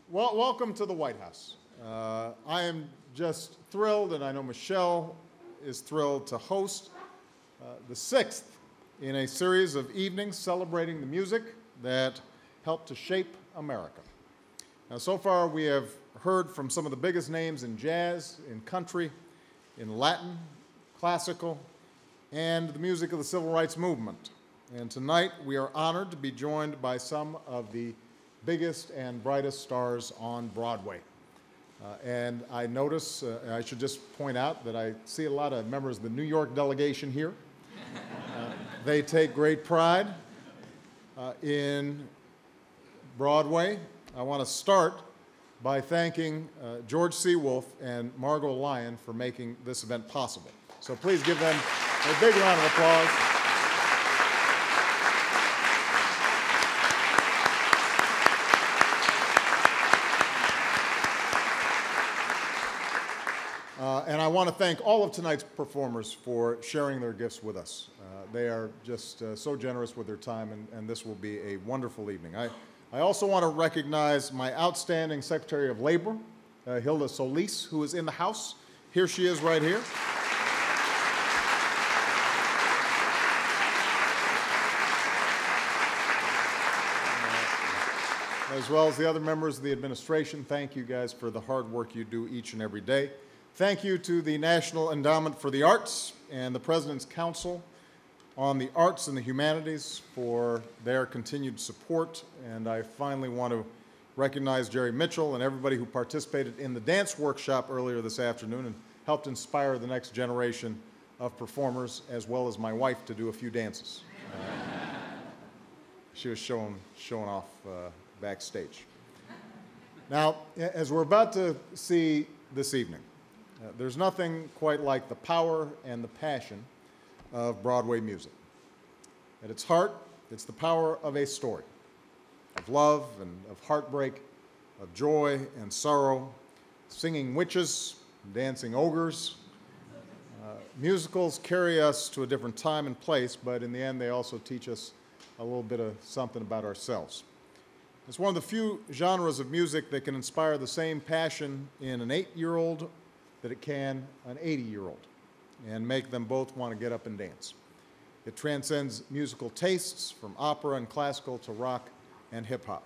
Well, welcome to the White House. I am just thrilled, and I know Michelle is thrilled to host the sixth in a series of evenings celebrating the music that helped to shape America. Now, so far we have heard from some of the biggest names in jazz, in country, in Latin, classical, and the music of the civil rights movement. And tonight we are honored to be joined by some of the biggest and brightest stars on Broadway. And I notice, I should just point out that I see a lot of members of the New York delegation here. They take great pride in Broadway. I want to start by thanking George C. Wolfe and Margot Lyon for making this event possible. So please give them a big round of applause. And I want to thank all of tonight's performers for sharing their gifts with us. They are just so generous with their time, and this will be a wonderful evening. I also want to recognize my outstanding Secretary of Labor, Hilda Solis, who is in the house. Here she is right here. As well as the other members of the administration, thank you guys for the hard work you do each and every day. Thank you to the National Endowment for the Arts and the President's Council on the Arts and the Humanities for their continued support. And I finally want to recognize Jerry Mitchell and everybody who participated in the dance workshop earlier this afternoon and helped inspire the next generation of performers, as well as my wife to do a few dances. She was showing off backstage. Now, as we're about to see this evening, there's nothing quite like the power and the passion of Broadway music. At its heart, it's the power of a story, of love and of heartbreak, of joy and sorrow, singing witches, dancing ogres. Musicals carry us to a different time and place, but in the end, they also teach us a little bit of something about ourselves. It's one of the few genres of music that can inspire the same passion in an 8-year-old that it can an 80-year-old, and make them both want to get up and dance. It transcends musical tastes from opera and classical to rock and hip-hop.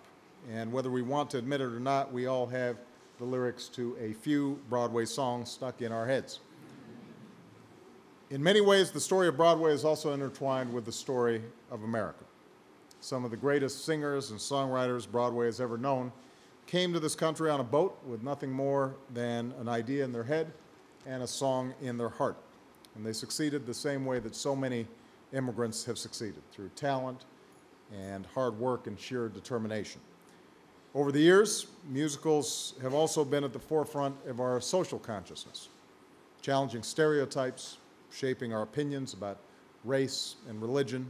And whether we want to admit it or not, we all have the lyrics to a few Broadway songs stuck in our heads. In many ways, the story of Broadway is also intertwined with the story of America. Some of the greatest singers and songwriters Broadway has ever known came to this country on a boat with nothing more than an idea in their head and a song in their heart. And they succeeded the same way that so many immigrants have succeeded, through talent and hard work and sheer determination. Over the years, musicals have also been at the forefront of our social consciousness, challenging stereotypes, shaping our opinions about race and religion,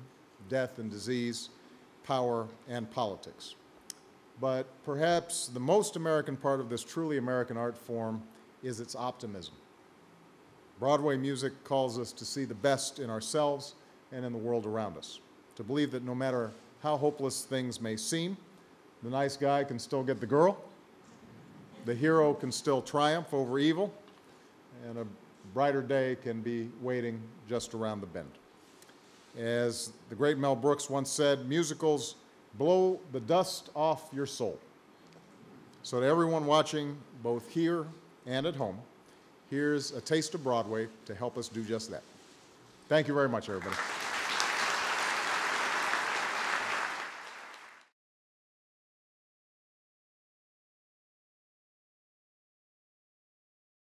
death and disease, power and politics. But perhaps the most American part of this truly American art form is its optimism. Broadway music calls us to see the best in ourselves and in the world around us, to believe that no matter how hopeless things may seem, the nice guy can still get the girl, the hero can still triumph over evil, and a brighter day can be waiting just around the bend. As the great Mel Brooks once said, musicals blow the dust off your soul. So to everyone watching, both here and at home, here's a taste of Broadway to help us do just that. Thank you very much, everybody.